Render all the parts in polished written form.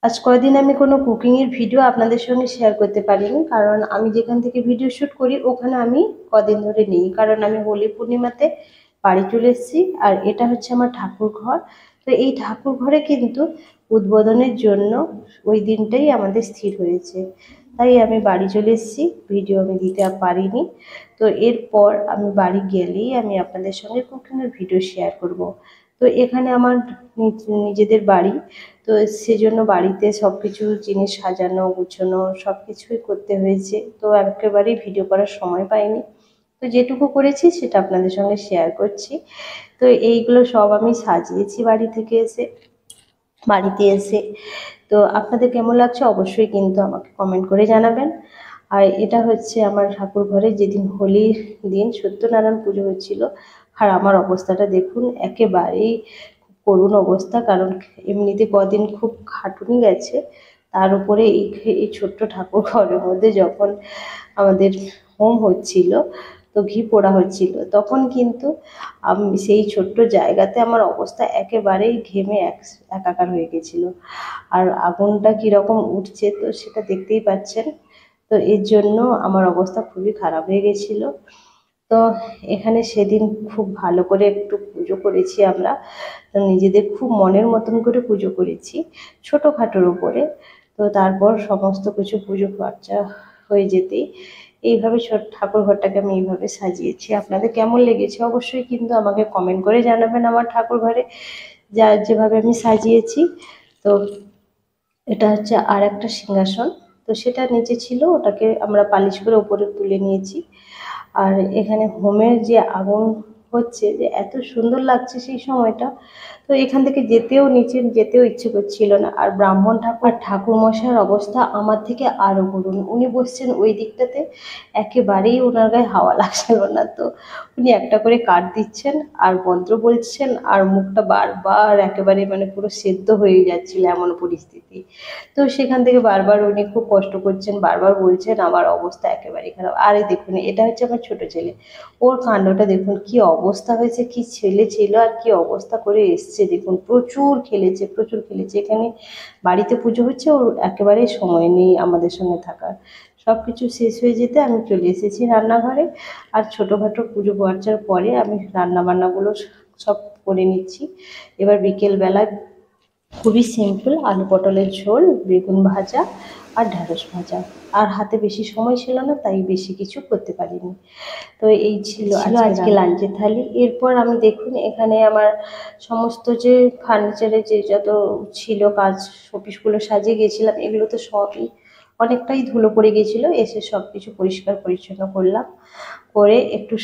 আজ কয়দিন আমি কোনো কুকিংয়ের ভিডিও আপনাদের সঙ্গে শেয়ার করতে পারিনি, কারণ আমি যেখান থেকে ভিডিও শ্যুট করি ওখানে আমি কদিন ধরে নেই, কারণ আমি হোলি পূর্ণিমাতে বাড়ি চলে এসেছি। আর এটা হচ্ছে আমার ঠাকুর ঘর। তো এই ঠাকুর ঘরে কিন্তু উদ্বোধনের জন্য ওই দিনটাই আমাদের স্থির হয়েছে, তাই আমি বাড়ি চলে এসেছি। ভিডিও আমি দিতে পারিনি। তো এরপর আমি বাড়ি গেলেই আমি আপনাদের সঙ্গে কুকিংয়ের ভিডিও শেয়ার করব। তো এখানে আমার নিজেদের বাড়ি, তো সেজন্য বাড়িতে সব কিছু জিনিস সাজানো গুছানো সব কিছুই করতে হয়েছে। তো একেবারেই ভিডিও করার সময় পাইনি, তো যেটুকু করেছি সেটা আপনাদের সঙ্গে শেয়ার করছি। তো এইগুলো সব আমি সাজিয়েছি বাড়িতে এসে। তো আপনাদের কেমন লাগছে অবশ্যই কিন্তু আমাকে কমেন্ট করে জানাবেন। আর এটা হচ্ছে আমার ঠাকুর ঘরে যেদিন হোলির দিন সত্যনারায়ণ পুজো হচ্ছিল। আর আমার অবস্থাটা দেখুন, একেবারেই করুণ অবস্থা, কারণ এমনিতে কদিন খুব খাটুনি গেছে, তার উপরে এই ছোট্ট ঠাকুর ঘরের মধ্যে যখন আমাদের হোম হচ্ছিল, তো ঘি পোড়া হচ্ছিল, তখন কিন্তু আমি সেই ছোট্ট জায়গাতে আমার অবস্থা একেবারেই ঘেমে একাকার হয়ে গেছিলো। আর আগুনটা কীরকম উঠছে তো সেটা দেখতেই পাচ্ছেন। তো এর জন্য আমার অবস্থা খুবই খারাপ হয়ে গেছিলো। তো এখানে সেদিন খুব ভালো করে একটু পুজো করেছি আমরা, নিজেদের খুব মনের মতন করে পুজো করেছি ছোটোখাটোর উপরে। তো তারপর সমস্ত কিছু পুজো খরচা হয়ে যেতেই এইভাবে ছোট ঠাকুর ঘরটাকে আমি এইভাবে সাজিয়েছি। আপনাদের কেমন লেগেছে অবশ্যই কিন্তু আমাকে কমেন্ট করে জানাবেন আমার ঠাকুর ঘরে যেভাবে আমি সাজিয়েছি। তো এটা হচ্ছে আর একটা সিংহাসন, তো সেটা নিচে ছিল, ওটাকে আমরা পালিশ করে ওপরে তুলে নিয়েছি। আর এখানে হোমের যে আগুন হচ্ছে, যে এত সুন্দর লাগছে সেই সময়টা, তো এখান থেকে নিচে যেতেও ইচ্ছে করছিল না। আর ব্রাহ্মণ ঠাকুর মশাইয়ের অবস্থা আমার থেকে আরও করুন। উনি বসছেন ওই দিকটাতে, একেবারেই ওনার গায়ে হাওয়া লাগছিল না। তো উনি একটা করে কাঠ দিচ্ছেন আর মন্ত্র বলছেন, আর মুখটা বারবার একেবারে মানে পুরো সেদ্ধ হয়ে যাচ্ছিল এমন পরিস্থিতি। তো সেখান থেকে বারবার উনি খুব কষ্ট করছেন, বারবার বলছেন আমার অবস্থা একেবারেই খারাপ। আর এই দেখুন, এটা হচ্ছে আমার ছোট ছেলে, ওর কাণ্ডটা দেখুন কি অবস্থা হয়েছে। কি ছেলে ছিল আর কি অবস্থা করে এসছে দেখুন, প্রচুর খেলেছে। এখানে বাড়িতে পুজো হচ্ছে, ওর একেবারেই সময় নেই আমাদের সঙ্গে থাকার। সব কিছু শেষ হয়ে যেতে আমি চলে এসেছি রান্নাঘরে। আর ছোটোখাটো পুজো আর্চার পরে আমি রান্নাবান্নাগুলো সব করে নিচ্ছি। এবার বিকেলবেলায় খুবই সিম্পল আলু পটলের ঝোল, বেগুন ভাজা আর ঢ্যাঁড়স ভাজা। আর হাতে বেশি সময় ছিল না, তাই বেশি কিছু করতে পারিনি। তো এই ছিল আজকে লাঞ্চের থালি। এরপর আমি দেখুন এখানে আমার সমস্ত যে ফার্নিচারের যে যত ছিল কাজ, শোপিসগুলো সাজিয়ে গেছিলাম, এগুলো তো সবই অনেকটাই ধুলো পড়ে গেছিলো। এসে সব কিছু পরিষ্কার পরিচ্ছন্ন করলাম, করে একটু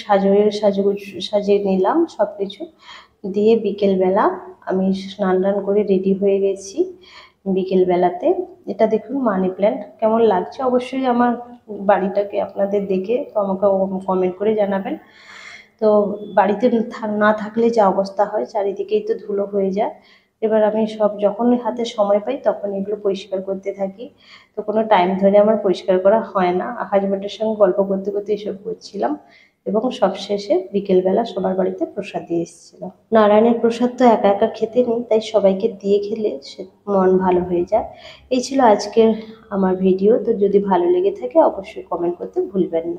সাজিয়ে নিলাম সব কিছু দিয়ে। বিকেলবেলা আমি স্নান টান করে রেডি হয়ে গেছি বিকেলবেলাতে। এটা দেখুন মানি প্ল্যান্ট, কেমন লাগছে অবশ্যই আমার বাড়িটাকে আপনাদের দেখে তো আমাকে কমেন্ট করে জানাবেন। তো বাড়িতে না থাকলে যা অবস্থা হয়, চারিদিকেই তো ধুলো হয়ে যায়। এবার আমি যখন হাতে সময় পাই তখন এগুলো পরিষ্কার করতে থাকি। তো কোনো টাইম ধরে আমার পরিষ্কার করা হয় না, হাজব্যান্ডের সঙ্গে গল্প করতে করতে এসব করছিলাম। এবং সবশেষে বিকেলবেলা সবার বাড়িতে প্রসাদ দিয়ে এসেছিলাম। নারায়ণের প্রসাদ তো একা একা খেতে নেই, তাই সবাইকে দিয়ে খেলে সে মন ভালো হয়ে যায়। এই ছিল আজকের আমার ভিডিও। তো যদি ভালো লেগে থাকে অবশ্যই কমেন্ট করতে ভুলবেন না।